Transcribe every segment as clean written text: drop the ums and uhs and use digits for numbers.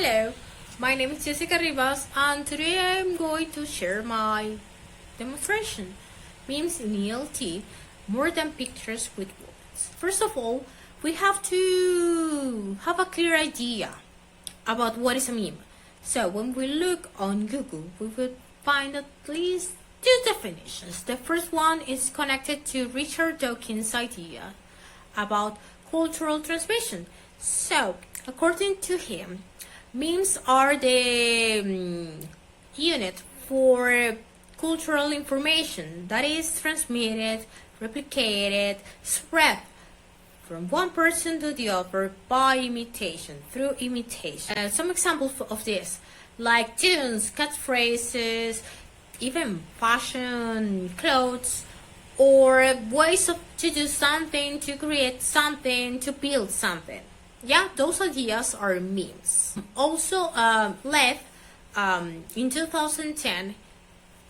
Hello, my name is Jessica Rivas and today I am going to share my demonstration. Memes in ELT, more than pictures with words. First of all, we have to have a clear idea about what is a meme. So when we look on Google, we will find at least two definitions. The first one is connected to Richard Dawkins' idea about cultural transmission. So, according to him, memes are the unit for cultural information that is transmitted, replicated, spread from one person to the other by imitation, through imitation. Some examples of this, like tunes, catchphrases, even fashion, clothes, or ways to do something, to create something, to build something. Yeah, those ideas are memes. Also, Lev, in 2010,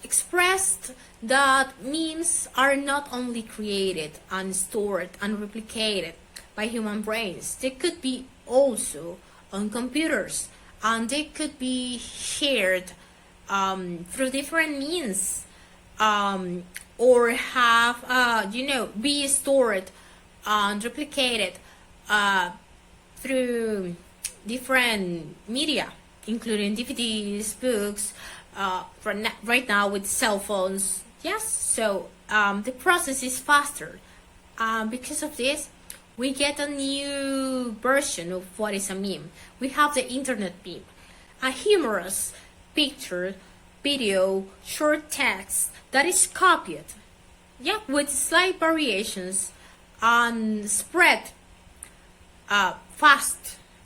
expressed that memes are not only created and stored and replicated by human brains, they could be also on computers, and they could be shared through different means, or have, be stored and replicated through different media, including DVDs, books, right now with cell phones. Yes, so the process is faster. Because of this, we get a new version of what is a meme. We have the internet meme, a humorous picture, video, short text that is copied, with slight variations, and spread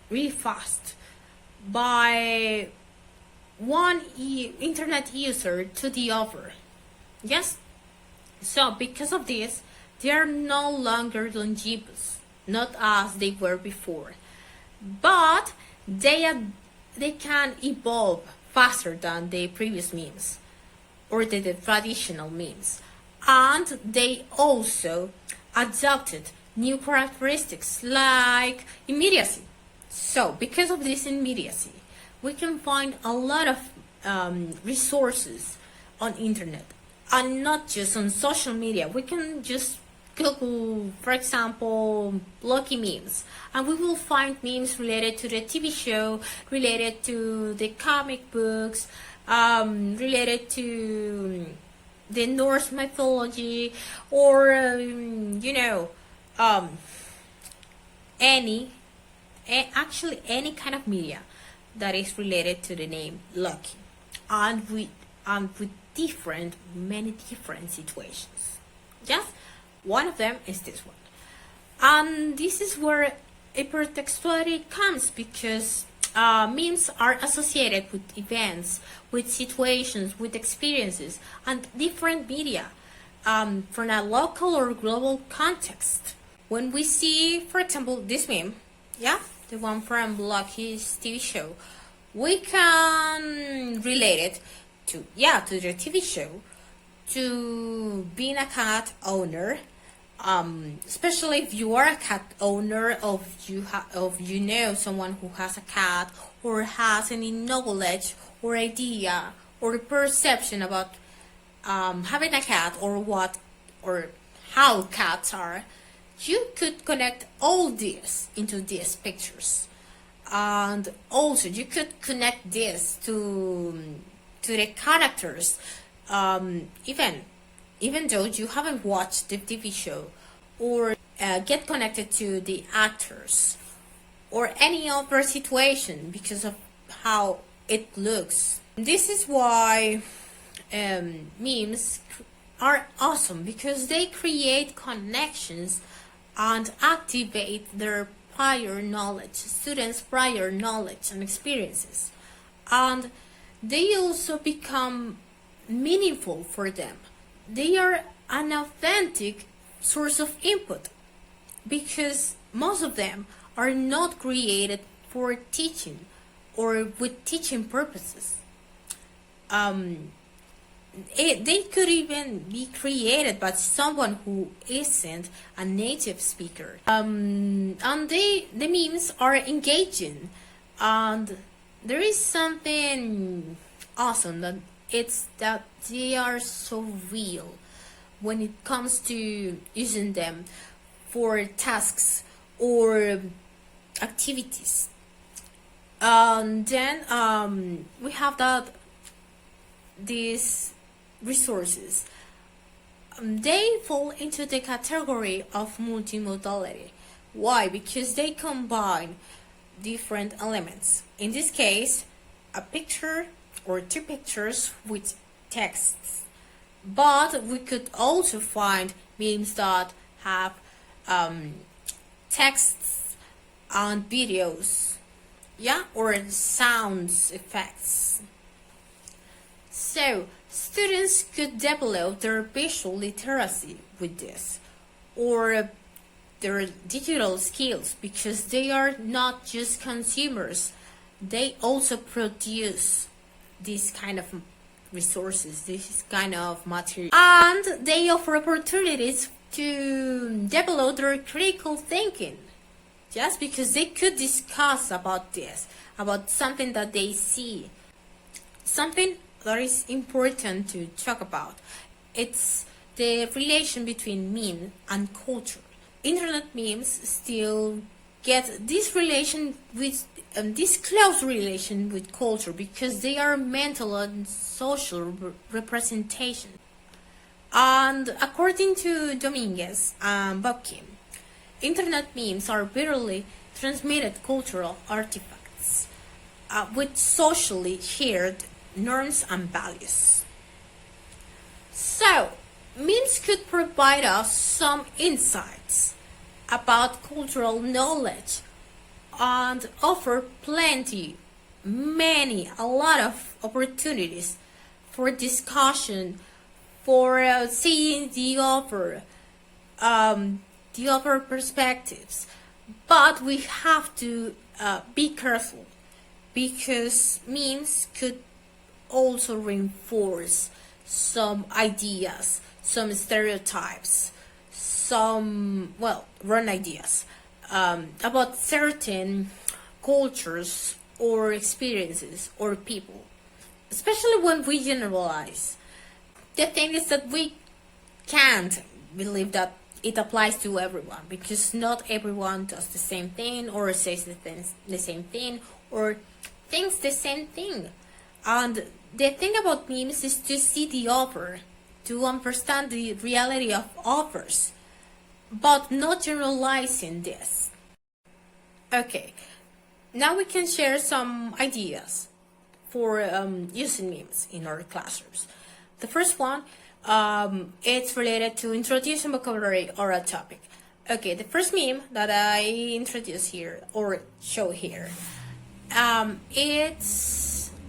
really fast, by one internet user to the other. Yes, so because of this, they are no longer longevous, not as they were before, but they can evolve faster than the previous memes or the traditional memes, and they also adopted new characteristics like immediacy. So because of this immediacy, we can find a lot of resources on internet, and not just on social media. We can just Google, for example, Lucky memes, and we will find memes related to the TV show, related to the comic books, related to the Norse mythology, or any kind of media that is related to the name Lucky, and with many different situations. Yes, one of them is this one, and this is where hypertextuality comes, because memes are associated with events, with situations, with experiences, and different media from a local or global context. When we see, for example, this meme, the one from Lucky's TV show, we can relate it to the TV show, to being a cat owner, especially if you are a cat owner, of someone who has a cat, or has any knowledge or idea or perception about having a cat, or how cats are. You could connect all this into these pictures, and also you could connect this to the characters, even though you haven't watched the TV show, or get connected to the actors, or any other situation because of how it looks. This is why memes are awesome, because they create connections and activate their prior knowledge, students' prior knowledge and experiences, and they also become meaningful for them. They are an authentic source of input, because most of them are not created for teaching or with teaching purposes. They could even be created by someone who isn't a native speaker. And the memes are engaging, and there is something awesome that it's that they are so real when it comes to using them for tasks or activities. Then we have that these resources. They fall into the category of multimodality. Why? Because they combine different elements. In this case, a picture or two pictures with texts. But we could also find memes that have texts and videos, yeah, or sounds effects. So students could develop their visual literacy with this, or their digital skills, because they are not just consumers, they also produce this kind of resources, this kind of material, and they offer opportunities to develop their critical thinking, just because they could discuss about this, about something that they see. Something that is important to talk about, it's the relation between meme and culture. Internet memes still get this relation with this close relation with culture because they are mental and social representation. And according to Dominguez and Bobkin, internet memes are virally transmitted cultural artifacts with socially shared norms and values. So, memes could provide us some insights about cultural knowledge and offer a lot of opportunities for discussion, for seeing the other perspectives. But we have to be careful, because memes could also reinforce some ideas, some stereotypes, some, wrong ideas about certain cultures or experiences or people, especially when we generalize. The thing is that we can't believe that it applies to everyone, because not everyone does the same thing or says the same thing or thinks the same thing. And the thing about memes is to see the offer, to understand the reality of offers, but not generalizing this. Okay, now we can share some ideas for using memes in our classrooms. The first one, it's related to introducing vocabulary or a topic. Okay, the first meme that I introduce here or show here,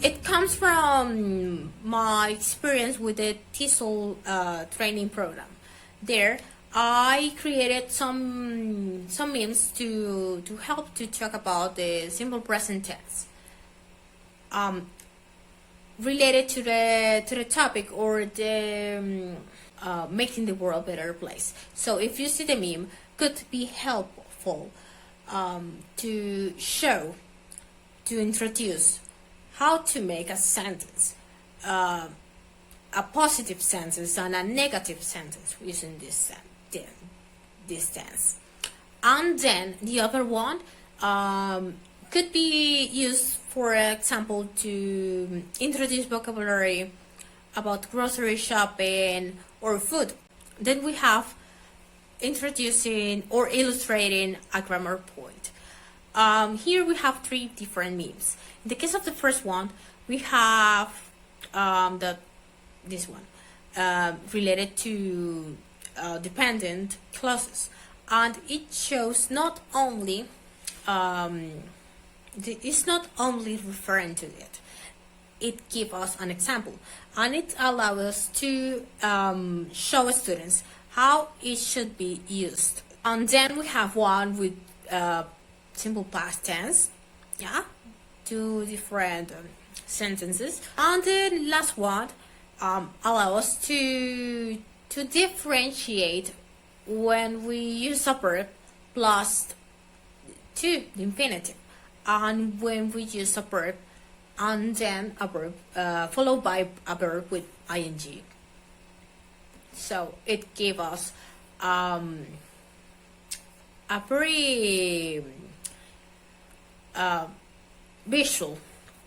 it comes from my experience with the VenTESOL training program. There, I created some memes to help to talk about the simple present tense, related to the topic or the making the world a better place. So if you see the meme, could be helpful to introduce how to make a sentence, a positive sentence and a negative sentence using this tense. And then the other one could be used, for example, to introduce vocabulary about grocery shopping or food. Then we have introducing or illustrating a grammar point. Here we have three different memes. In the case of the first one, we have this one related to dependent clauses, and it shows not only it's not only referring to it. It gives us an example, and it allows us to show students how it should be used. And then we have one with simple past tense, two different sentences. And the last one allows us to differentiate when we use a verb plus to the infinitive, and when we use a verb and then a verb followed by a verb with ing. So it gave us a very visual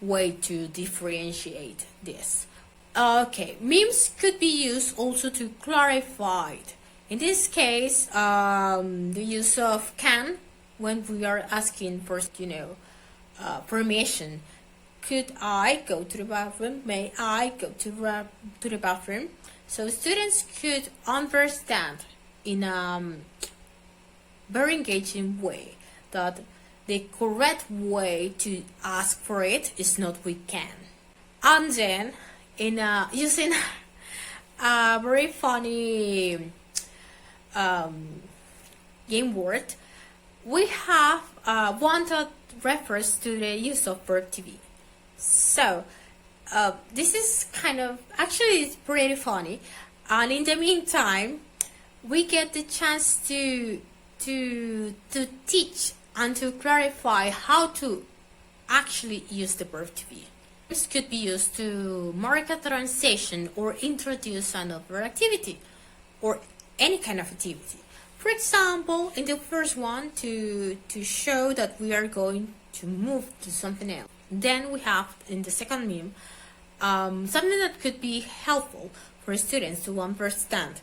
way to differentiate this. Okay, memes could be used also to clarify it. In this case, the use of can when we are asking for, permission. Could I go to the bathroom? May I go to the bathroom? So students could understand in a very engaging way that the correct way to ask for it is not we can. And then in using a very funny game word, we have one that refers to the use of verb to be. So this is kind of, actually it's pretty funny, and in the meantime we get the chance to teach and to clarify how to actually use the verb to be. This could be used to mark a transition or introduce another activity or any kind of activity. For example, in the first one, to show that we are going to move to something else. Then we have in the second meme something that could be helpful for students to understand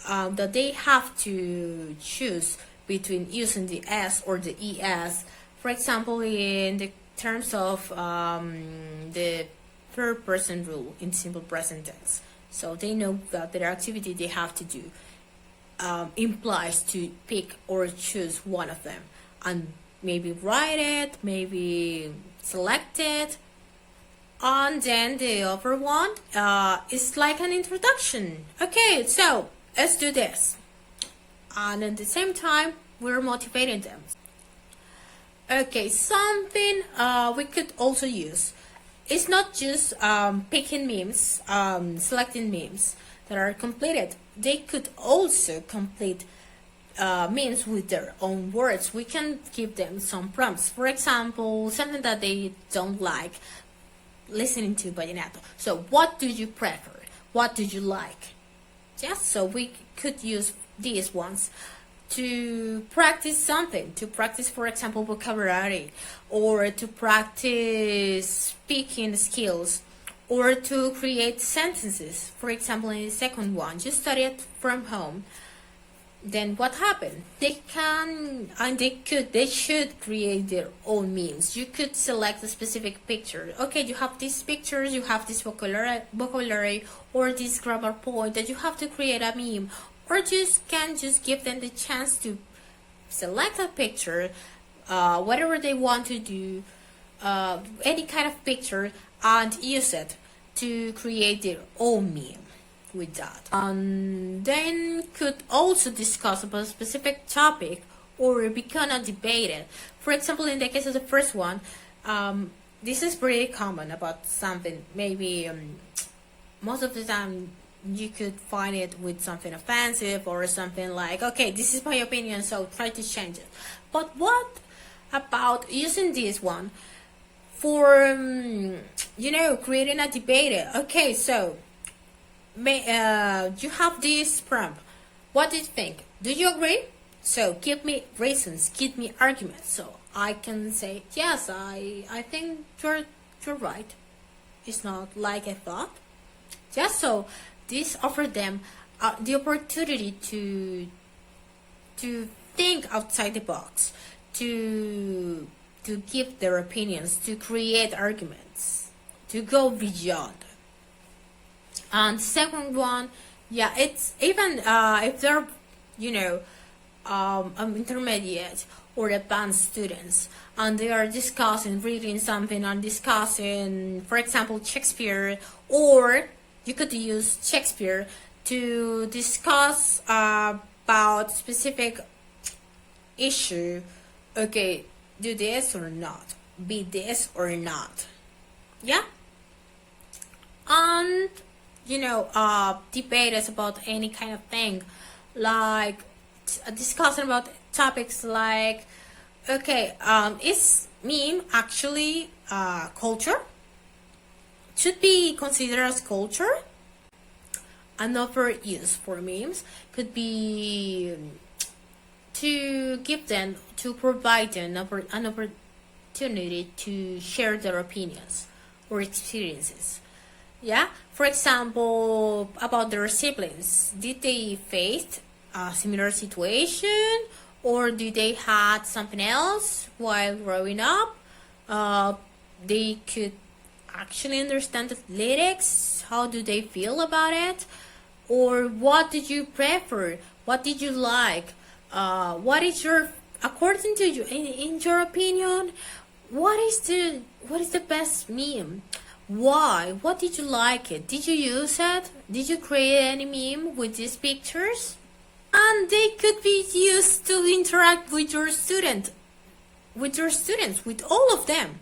that they have to choose between using the S or the ES. For example, in the terms of the third person rule in simple present tense. So they know that their activity they have to do implies to pick or choose one of them, and maybe write it, maybe select it, and then the other one is like an introduction. Okay, so let's do this, and at the same time we're motivating them. Okay, something we could also use, it's not just picking memes, selecting memes that are completed. They could also complete memes with their own words. We can give them some prompts. For example, something that they don't like, listening to vallenato. So what do you prefer? What do you like? Yes, so we could use these ones to practice something, to practice, for example, vocabulary, or to practice speaking skills, or to create sentences. For example, in the second one, you study it from home. Then what happened? They can and they should create their own memes. You could select a specific picture. Okay, you have these pictures, you have this vocabulary or this grammar point that you have to create a meme, or just give them the chance to select a picture, whatever they want to do, any kind of picture, and use it to create their own meme with that. And then could also discuss about a specific topic or begin a debate. For example, in the case of the first one, this is pretty common about something. Maybe most of the time you could find it with something offensive or something like, okay, this is my opinion, so try to change it. But what about using this one for creating a debate? Okay, so you have this prompt. What do you think? Do you agree? So give me reasons, give me arguments, so I can say yes, I think you're right. It's not like I thought. Just so this offered them the opportunity to think outside the box, to give their opinions, to create arguments, to go beyond. And second one, yeah, it's even if they're intermediate or advanced students, and they are reading something and discussing, for example, Shakespeare, or you could use Shakespeare to discuss about specific issue. Okay, do this or not, be this or not. Yeah. And debate is about any kind of thing, like discussing about topics like, okay, is meme actually culture? should be considered as culture. Another use for memes could be to give them, to provide them an opportunity to share their opinions or experiences. Yeah, for example, about their siblings. Did they face a similar situation, or did they had something else while growing up? They could actually understand the lyrics. How do they feel about it? Or what did you prefer? What did you like? What is your, according to you, in your opinion, what is the best meme? Why? What did you like it? Did you use it? Did you create any meme with these pictures? And they could be used to interact with your students, with all of them.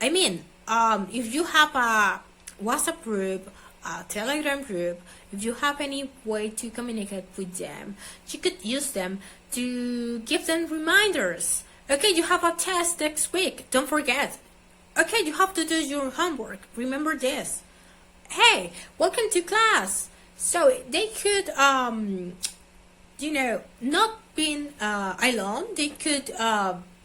I mean, if you have a WhatsApp group, a Telegram group, if you have any way to communicate with them, you could use them to give them reminders. Okay, you have a test next week, don't forget. Okay, you have to do your homework, remember this. Hey, welcome to class. So they could, not being alone, they could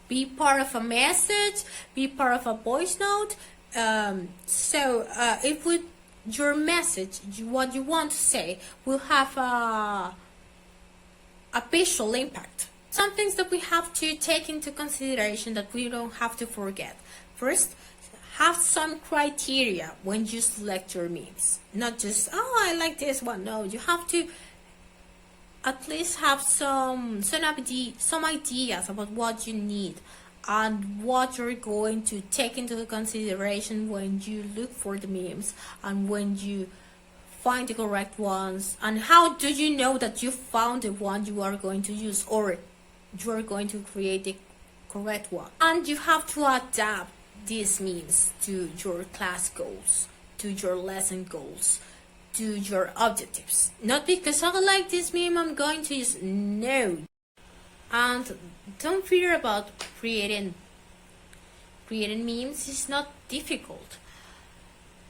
be part of a message, be part of a voice note. It would, your message, what you want to say, will have a visual impact. Some things that we have to take into consideration that we don't have to forget. First, have some criteria when you select your memes. Not just, oh, I like this one. No, you have to at least have some ideas about what you need and what you're going to take into consideration when you look for the memes and when you find the correct ones. And how do you know that you found the one you are going to use, or you're going to create the correct one? And you have to adapt these memes to your class goals, to your lesson goals, to your objectives. Not because I like this meme I'm going to use. No. And don't fear about creating memes. It's not difficult.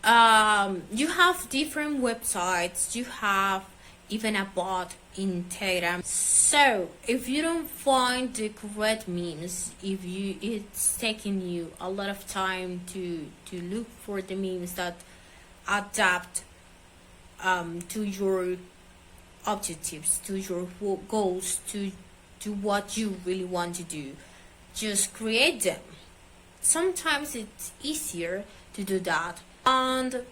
You have different websites. You have even a bot in Telegram. So if you don't find the correct memes, it's taking you a lot of time to look for the memes that adapt to your objectives, to your goals, to what you really want to do, just create them. Sometimes it's easier to do that, and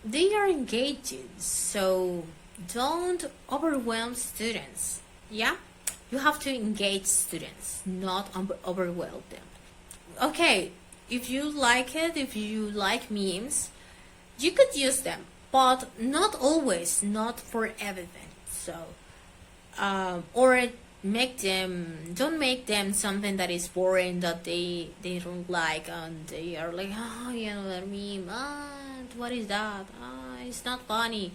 they are engaging, so don't overwhelm students. Yeah, you have to engage students, not overwhelm them. Okay, if you like it, if you like memes, you could use them, but not always, not for everything. So or don't make them something that is boring, that they don't like, and they are like, oh, that meme, what is that, it's not funny.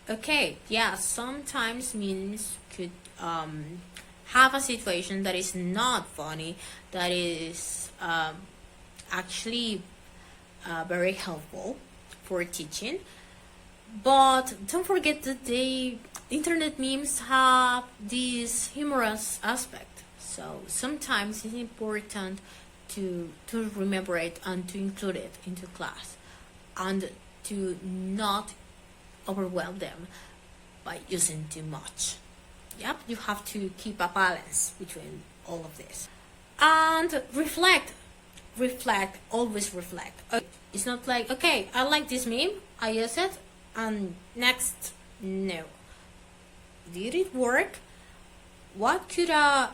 Okay, yeah, sometimes memes could have a situation that is not funny, that is actually very helpful for teaching. But don't forget that the internet memes have this humorous aspect. So sometimes it's important to remember it and to include it into class, and to not overwhelm them by using too much. Yep, you have to keep a balance between all of this. And reflect, always reflect. It's not like, okay, I like this meme, I use it, and next, no. Did it work? What did I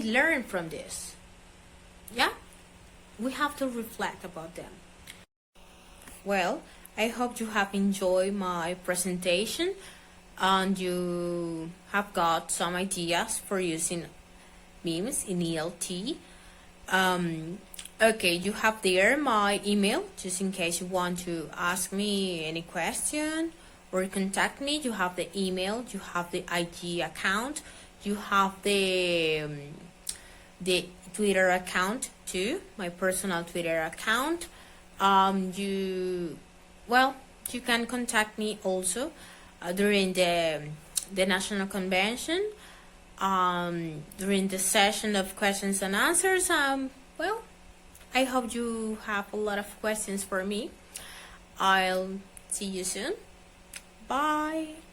learn from this? Yeah, we have to reflect about them. Well, I hope you have enjoyed my presentation and you have got some ideas for using memes in ELT. Okay, you have there my email, just in case you want to ask me any question or contact me. You have the email, you have the IG account, you have the Twitter account too, my personal Twitter account. You can contact me also during the national convention, during the session of questions and answers. I hope you have a lot of questions for me. I'll see you soon. Bye.